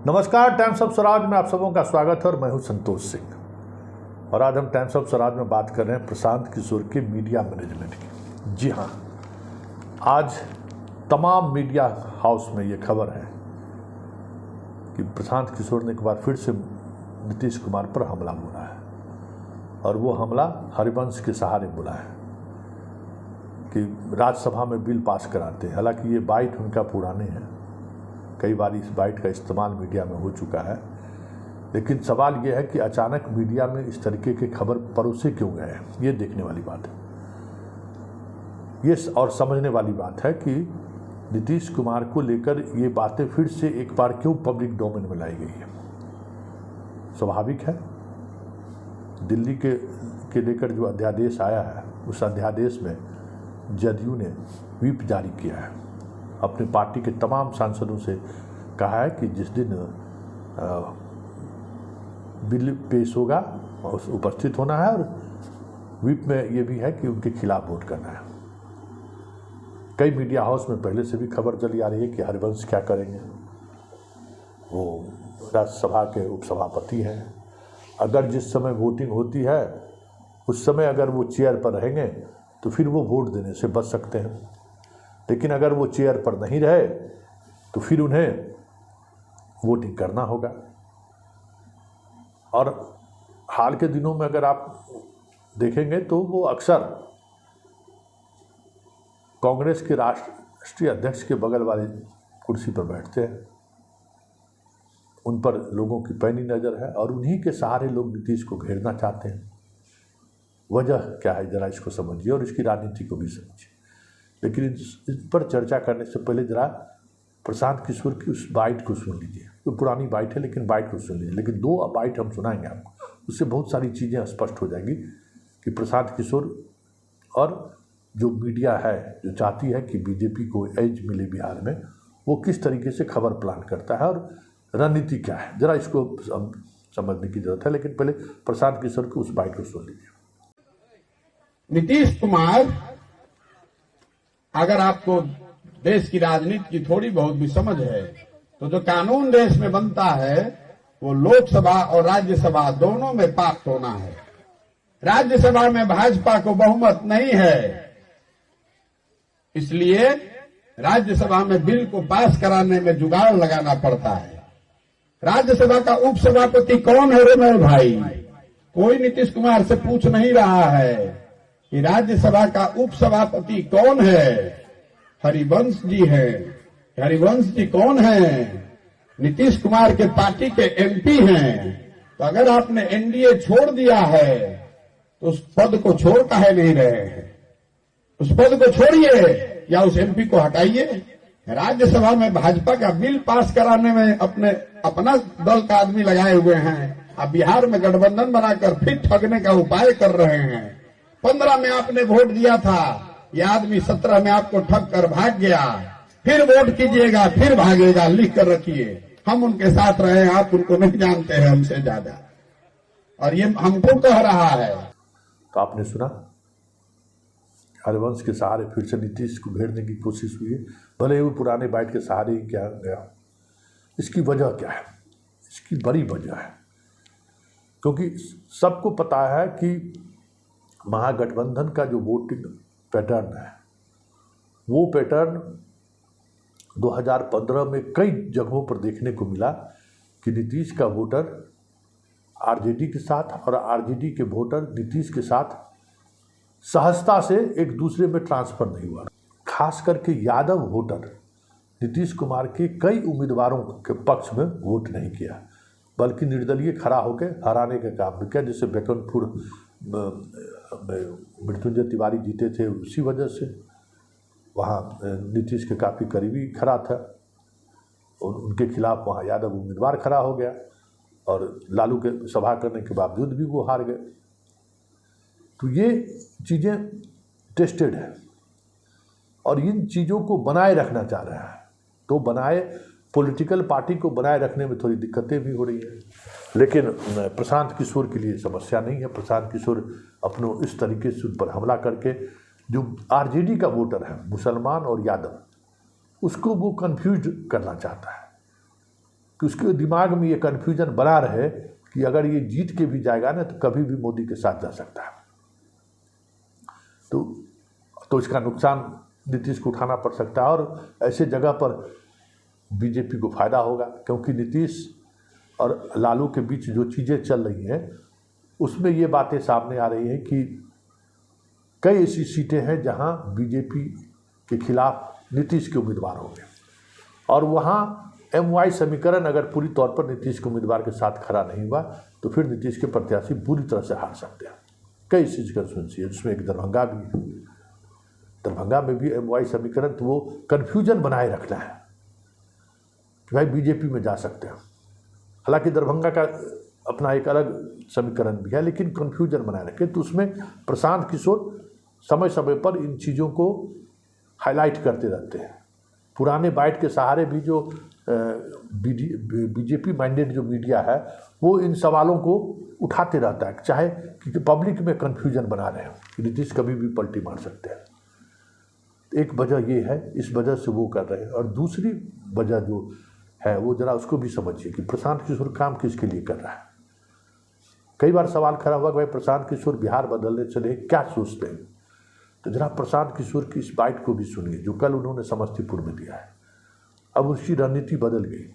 नमस्कार, times of Swaraj में आप सबों का स्वागत है और मैं हूं संतोष सिंह। और आज हम टाइम्स ऑफ स्वराज में बात कर रहे हैं प्रशांत किशोर के मीडिया मैनेजमेंट की। जी हां, आज तमाम मीडिया हाउस में ये खबर है कि प्रशांत किशोर ने एक बार फिर से नीतीश कुमार पर हमला बोला है और वो हमला हरिवंश के सहारे बोला है कि राज्यसभा में बिल पास कराते हैं। हालांकि ये बाइट उनका पुराने हैं, कई बार इस बाइट का इस्तेमाल मीडिया में हो चुका है, लेकिन सवाल यह है कि अचानक मीडिया में इस तरीके की खबर परोसे क्यों गए हैं। ये देखने वाली बात है, ये और समझने वाली बात है कि नीतीश कुमार को लेकर ये बातें फिर से एक बार क्यों पब्लिक डोमेन में लाई गई है। स्वाभाविक है, दिल्ली के लेकर जो अध्यादेश आया है उस अध्यादेश में जदयू ने व्हिप जारी किया है, अपने पार्टी के तमाम सांसदों से कहा है कि जिस दिन बिल पेश होगा उपस्थित होना है, और व्हिप में ये भी है कि उनके खिलाफ वोट करना है। कई मीडिया हाउस में पहले से भी खबर चली आ रही है कि हरिवंश क्या करेंगे। वो राज्यसभा के उपसभापति हैं, अगर जिस समय वोटिंग होती है उस समय अगर वो चेयर पर रहेंगे तो फिर वो वोट देने से बच सकते हैं, लेकिन अगर वो चेयर पर नहीं रहे तो फिर उन्हें वोटिंग करना होगा। और हाल के दिनों में अगर आप देखेंगे तो वो अक्सर कांग्रेस के राष्ट्रीय अध्यक्ष के बगल वाली कुर्सी पर बैठते हैं, उन पर लोगों की पैनी नज़र है और उन्हीं के सहारे लोग नीतीश को घेरना चाहते हैं। वजह क्या है, जरा इसको समझिए और इसकी राजनीति को भी समझिए। लेकिन इस पर चर्चा करने से पहले जरा प्रशांत किशोर की उस बाइट को सुन लीजिए। जो पुरानी बाइट है लेकिन बाइट को सुन लीजिए, लेकिन दो बाइट हम सुनाएंगे आपको, उससे बहुत सारी चीज़ें स्पष्ट हो जाएंगी कि प्रशांत किशोर और जो मीडिया है जो चाहती है कि बीजेपी को एज मिले बिहार में, वो किस तरीके से खबर प्लान करता है और रणनीति क्या है, जरा इसको समझने की जरूरत है। लेकिन पहले प्रशांत किशोर की उस बाइट को सुन लीजिए। नीतीश कुमार, अगर आपको देश की राजनीति की थोड़ी बहुत भी समझ है तो जो कानून देश में बनता है वो लोकसभा और राज्यसभा दोनों में पास होना है। राज्यसभा में भाजपा को बहुमत नहीं है, इसलिए राज्यसभा में बिल को पास कराने में जुगाड़ लगाना पड़ता है। राज्यसभा का उपसभापति कौन है रे मेरे भाई? कोई नीतीश कुमार से पूछ नहीं रहा है कि राज्यसभा का उपसभापति कौन है। हरिवंश जी हैं। हरिवंश जी कौन हैं? नीतीश कुमार के पार्टी के एमपी हैं। तो अगर आपने एनडीए छोड़ दिया है तो उस पद को छोड़ काहे नहीं रहे हैं? उस पद को छोड़िए या उस एमपी को हटाइए। राज्यसभा में भाजपा का बिल पास कराने में अपना दल का आदमी लगाए हुए हैं। अब बिहार में गठबंधन बनाकर फिर ठगने का उपाय कर रहे हैं। 15 में आपने वोट दिया था, ये आदमी 17 में आपको ठग कर भाग गया। फिर वोट कीजिएगा, फिर भागेगा। लिख कर रखिए, हम उनके साथ रहे, आप उनको नहीं जानते हैं हमसे ज्यादा, और ये हमको कह रहा है। तो आपने सुना, हरिवंश के सहारे फिर से नीतीश को घेरने की कोशिश हुई है, भले ही वो पुराने बाइट के सहारे ही क्या गया। इसकी वजह क्या है? इसकी बड़ी वजह है क्योंकि सबको पता है कि महागठबंधन का जो वोटिंग पैटर्न है वो पैटर्न 2015 में कई जगहों पर देखने को मिला कि नीतीश का वोटर आरजेडी के साथ और आरजेडी के वोटर नीतीश के साथ सहजता से एक दूसरे में ट्रांसफर नहीं हुआ। खास करके यादव वोटर नीतीश कुमार के कई उम्मीदवारों के पक्ष में वोट नहीं किया, बल्कि निर्दलीय खड़ा होकर हराने का काम भी किया। जैसे बेकनपुर मृत्युंजय तिवारी जीते थे, उसी वजह से वहाँ नीतीश के काफ़ी करीबी खड़ा था और उनके खिलाफ वहाँ यादव उम्मीदवार खड़ा हो गया और लालू के सभा करने के बावजूद भी वो हार गए। तो ये चीज़ें टेस्टेड है और इन चीज़ों को बनाए रखना चाह रहा है, तो बनाए पॉलिटिकल पार्टी को बनाए रखने में थोड़ी दिक्कतें भी हो रही हैं। लेकिन प्रशांत किशोर के लिए समस्या नहीं है। प्रशांत किशोर अपनों इस तरीके से उन पर हमला करके जो आरजेडी का वोटर है, मुसलमान और यादव, उसको वो कंफ्यूज करना चाहता है। कि उसके दिमाग में ये कन्फ्यूजन बना रहे कि अगर ये जीत के भी जाएगा ना तो कभी भी मोदी के साथ जा सकता है। तो इसका नुकसान नीतीश को उठाना पड़ सकता है और ऐसे जगह पर बीजेपी को फायदा होगा, क्योंकि नीतीश और लालू के बीच जो चीज़ें चल रही हैं उसमें ये बातें सामने आ रही हैं कि कई ऐसी सीटें हैं जहां बीजेपी के खिलाफ नीतीश के उम्मीदवार होंगे और वहां MY समीकरण अगर पूरी तौर पर नीतीश के उम्मीदवार के साथ खड़ा नहीं हुआ तो फिर नीतीश के प्रत्याशी बुरी तरह से हार सकते हैं। कई सीट कंस्टिट्यूंसी है जिसमें एक दरभंगा भी है। दरभंगा में भी MY समीकरण तो वो कन्फ्यूजन बनाए रखना है कि भाई बीजेपी में जा सकते हैं। हालांकि दरभंगा का अपना एक अलग समीकरण भी है, लेकिन कन्फ्यूजन बनाए रखे तो उसमें प्रशांत किशोर समय समय पर इन चीज़ों को हाईलाइट करते रहते हैं। पुराने बाइट के सहारे भी जो बीजेपी माइंडेड जो मीडिया है वो इन सवालों को उठाते रहता है, चाहे कि पब्लिक में कन्फ्यूजन बना रहे हैं कि नीतीश कभी भी पलटी मार सकते हैं। एक वजह ये है, इस वजह से वो कर रहे हैं। और दूसरी वजह जो है वो जरा उसको भी समझिए कि प्रशांत किशोर काम किसके लिए कर रहा है। कई बार सवाल खड़ा हुआ कि भाई प्रशांत किशोर बिहार बदलने चले क्या सोचते हैं, तो जरा प्रशांत किशोर की इस बाइट को भी सुनिए जो कल उन्होंने समस्तीपुर में दिया है। अब उसकी रणनीति बदल गई।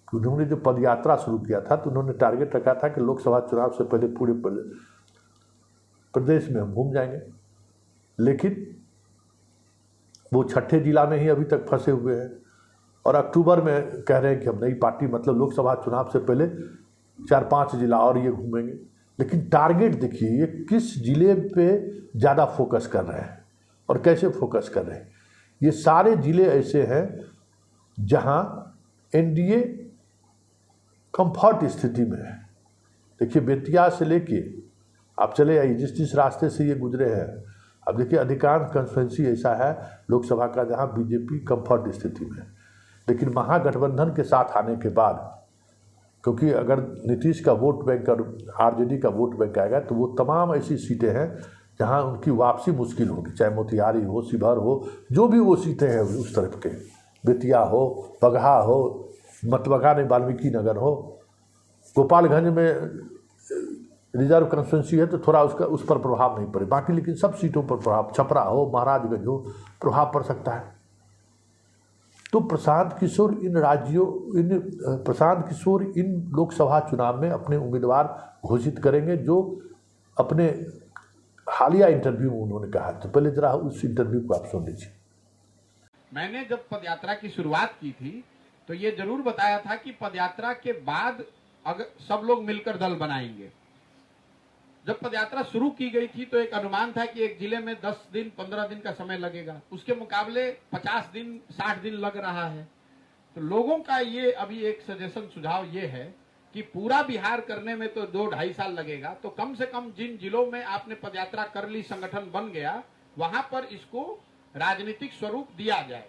उन्होंने जो पदयात्रा शुरू किया था तो उन्होंने टारगेट रखा था कि लोकसभा चुनाव से पहले पूरे प्रदेश में हम घूम जाएंगे, लेकिन वो छठे जिला में ही अभी तक फंसे हुए हैं और अक्टूबर में कह रहे हैं कि हम नई पार्टी, मतलब लोकसभा चुनाव से पहले 4-5 जिला और ये घूमेंगे। लेकिन टारगेट देखिए ये किस जिले पे ज़्यादा फोकस कर रहे हैं और कैसे फोकस कर रहे हैं। ये सारे जिले ऐसे हैं जहां एनडीए कंफर्ट स्थिति में है। देखिए बेतिया से लेके आप चले आइए, जिस रास्ते से ये गुजरे हैं, अब देखिए अधिकांश कंस्टिट्यूंसी ऐसा है लोकसभा का जहां बीजेपी कंफर्ट स्थिति में है। लेकिन महागठबंधन के साथ आने के बाद, क्योंकि अगर नीतीश का वोट बैंक और आरजेडी का वोट बैंक आएगा तो वो तमाम ऐसी सीटें हैं जहां उनकी वापसी मुश्किल होगी, चाहे मोतिहारी हो, शिवहर हो, जो भी वो सीटें हैं उस तरफ के, बेतिया हो, बगहा हो, मतबगा नहीं वाल्मीकि नगर हो, गोपालगंज में रिजर्व कंस्टिट्यूंसी है तो थोड़ा उसका उस पर प्रभाव नहीं पड़े, बाकी लेकिन सब सीटों पर प्रभाव, छपरा हो, महाराजगंज हो, प्रभाव पड़ सकता है। तो प्रशांत किशोर इन लोकसभा चुनाव में अपने उम्मीदवार घोषित करेंगे, जो अपने हालिया इंटरव्यू में उन्होंने कहा। तो पहले जरा उस इंटरव्यू को आप सुन लीजिए। मैंने जब पदयात्रा की शुरुआत की थी तो ये जरूर बताया था कि पदयात्रा के बाद अगर सब लोग मिलकर दल बनाएंगे। जब पदयात्रा शुरू की गई थी तो एक अनुमान था कि एक जिले में 10 दिन 15 दिन का समय लगेगा, उसके मुकाबले 50 दिन 60 दिन लग रहा है। तो लोगों का ये अभी एक सजेशन सुझाव ये है कि पूरा बिहार करने में तो 2-2.5 साल लगेगा, तो कम से कम जिन जिलों में आपने पदयात्रा कर ली, संगठन बन गया, वहां पर इसको राजनीतिक स्वरूप दिया जाए।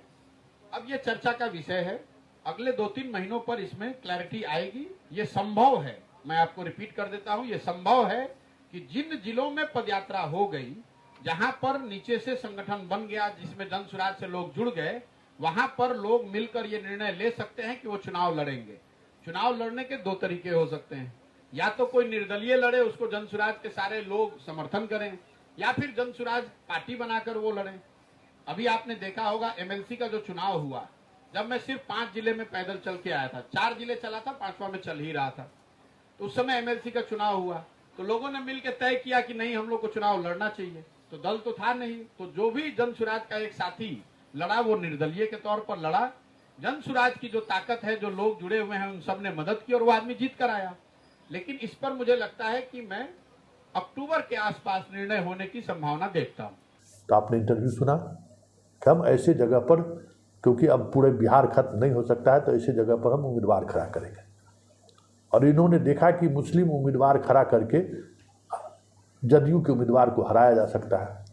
अब ये चर्चा का विषय है, अगले 2-3 महीनों पर इसमें क्लैरिटी आएगी। ये संभव है, मैं आपको रिपीट कर देता हूं, ये संभव है कि जिन जिलों में पदयात्रा हो गई, जहां पर नीचे से संगठन बन गया, जिसमें जन स्वराज से लोग जुड़ गए, वहां पर लोग मिलकर ये निर्णय ले सकते हैं कि वो चुनाव लड़ेंगे। चुनाव लड़ने के 2 तरीके हो सकते हैं, या तो कोई निर्दलीय लड़े, उसको जन स्वराज के सारे लोग समर्थन करें, या फिर जन स्वराज पार्टी बनाकर वो लड़े। अभी आपने देखा होगा एमएलसी का जो चुनाव हुआ, जब मैं सिर्फ 5 जिले में पैदल चल के आया था, 4 जिले चला था, 5वां में चल ही रहा था, तो उस समय एमएलसी का चुनाव हुआ तो लोगों ने मिलकर तय किया कि नहीं, हम लोग को चुनाव लड़ना चाहिए। तो दल तो था नहीं, तो जो भी जन स्वराज का एक साथी लड़ा वो निर्दलीय के तौर पर लड़ा। जन स्वराज की जो ताकत है, जो लोग जुड़े हुए हैं, उन सब ने मदद की और वो आदमी जीत कर आया। लेकिन इस पर मुझे लगता है कि मैं अक्टूबर के आसपास निर्णय होने की संभावना देखता हूँ। तो आपने इंटरव्यू सुना कि हम ऐसे जगह पर, क्योंकि अब पूरे बिहार खत्म नहीं हो सकता है, तो ऐसे जगह पर हम उम्मीदवार खड़ा करेंगे। और इन्होंने देखा कि मुस्लिम उम्मीदवार खड़ा करके जदयू के उम्मीदवार को हराया जा सकता है।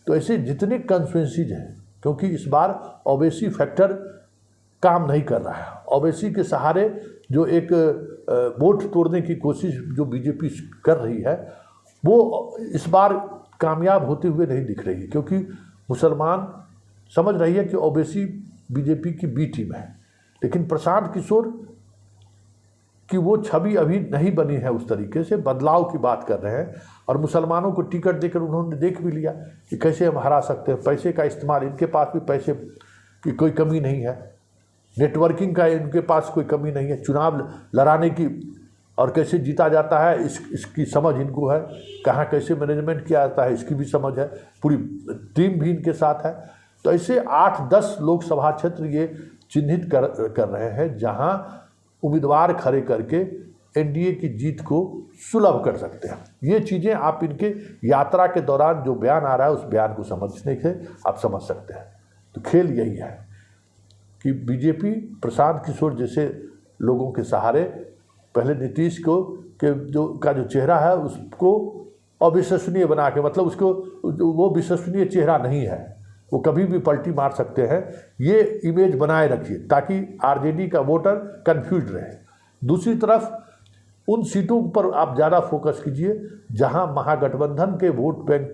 तो ऐसे जितने कंस्टिट्यूंसीज हैं, क्योंकि इस बार ओबीसी फैक्टर काम नहीं कर रहा है, ओबीसी के सहारे जो एक वोट तोड़ने की कोशिश जो बीजेपी कर रही है वो इस बार कामयाब होते हुए नहीं दिख रही है, क्योंकि मुसलमान समझ रही है कि ओबीसी बीजेपी की बी टीम है। लेकिन प्रशांत किशोर कि वो छवि अभी नहीं बनी है उस तरीके से, बदलाव की बात कर रहे हैं। और मुसलमानों को टिकट देकर उन्होंने देख भी लिया कि कैसे हम हरा सकते हैं। पैसे का इस्तेमाल, इनके पास भी पैसे की कोई कमी नहीं है, नेटवर्किंग का इनके पास कोई कमी नहीं है, चुनाव लड़ाने की और कैसे जीता जाता है इसकी समझ इनको है, कहाँ कैसे मैनेजमेंट किया जाता है इसकी भी समझ है, पूरी टीम भी इनके साथ है। तो ऐसे 8-10 लोकसभा क्षेत्र ये चिन्हित कर रहे हैं जहाँ उम्मीदवार खड़े करके एनडीए की जीत को सुलभ कर सकते हैं। ये चीज़ें आप इनके यात्रा के दौरान जो बयान आ रहा है उस बयान को समझने से आप समझ सकते हैं। तो खेल यही है कि बीजेपी प्रशांत किशोर जैसे लोगों के सहारे पहले नीतीश को जो चेहरा है उसको अविश्वसनीय बना के, मतलब उसको वो विश्वसनीय चेहरा नहीं है, वो कभी भी पलटी मार सकते हैं, ये इमेज बनाए रखिए ताकि आरजेडी का वोटर कंफ्यूज रहे। दूसरी तरफ उन सीटों पर आप ज़्यादा फोकस कीजिए जहां महागठबंधन के वोट बैंक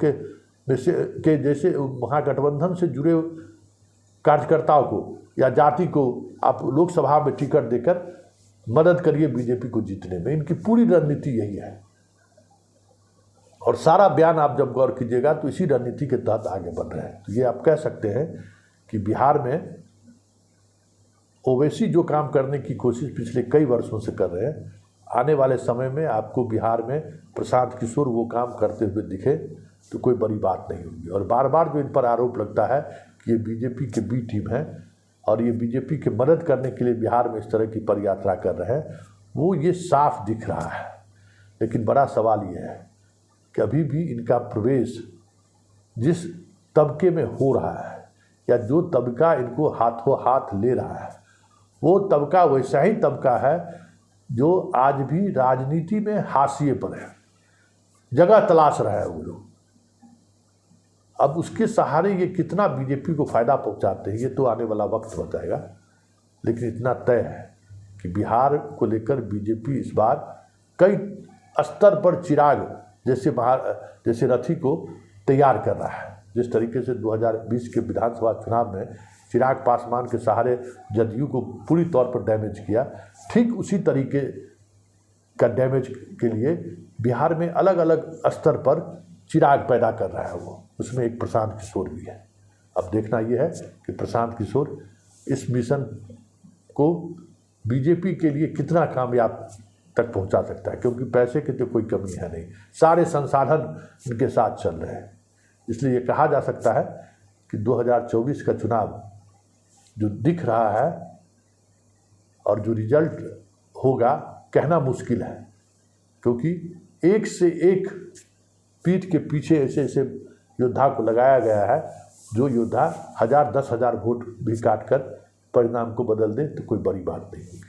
के जैसे महागठबंधन से जुड़े कार्यकर्ताओं को या जाति को आप लोकसभा में टिकट देकर मदद करिए बीजेपी को जीतने में। इनकी पूरी रणनीति यही है और सारा बयान आप जब गौर कीजिएगा तो इसी रणनीति के तहत आगे बढ़ रहे हैं। तो ये आप कह सकते हैं कि बिहार में ओवैसी जो काम करने की कोशिश पिछले कई वर्षों से कर रहे हैं, आने वाले समय में आपको बिहार में प्रशांत किशोर वो काम करते हुए दिखे तो कोई बड़ी बात नहीं होगी। और बार बार जो इन पर आरोप लगता है कि ये बीजेपी के बी टीम है और ये बीजेपी की मदद करने के लिए बिहार में इस तरह की पदयात्रा कर रहे हैं, वो ये साफ दिख रहा है। लेकिन बड़ा सवाल ये है कि अभी भी इनका प्रवेश जिस तबके में हो रहा है या जो तबका इनको हाथों हाथ ले रहा है वो तबका वैसा ही तबका है जो आज भी राजनीति में हाशिए पर है, जगह तलाश रहा है वो लोग। अब उसके सहारे ये कितना बीजेपी को फायदा पहुंचाते हैं ये तो आने वाला वक्त बताएगा। लेकिन इतना तय है कि बिहार को लेकर बीजेपी इस बार कई स्तर पर चिराग जैसे रथी को तैयार कर रहा है। जिस तरीके से 2020 के विधानसभा चुनाव में चिराग पासवान के सहारे जदयू को पूरी तौर पर डैमेज किया, ठीक उसी तरीके का डैमेज के लिए बिहार में अलग अलग स्तर पर चिराग पैदा कर रहा है वो, उसमें एक प्रशांत किशोर भी है। अब देखना यह है कि प्रशांत किशोर इस मिशन को बीजेपी के लिए कितना कामयाब तक पहुंचा सकता है, क्योंकि पैसे की तो कोई कमी है नहीं, सारे संसाधन इनके साथ चल रहे हैं। इसलिए ये कहा जा सकता है कि 2024 का चुनाव जो दिख रहा है और जो रिजल्ट होगा कहना मुश्किल है, क्योंकि एक से एक पीठ के पीछे ऐसे ऐसे योद्धा को लगाया गया है जो योद्धा 1000-10,000 वोट भी काट कर परिणाम को बदल दे तो कोई बड़ी बात नहीं होगी।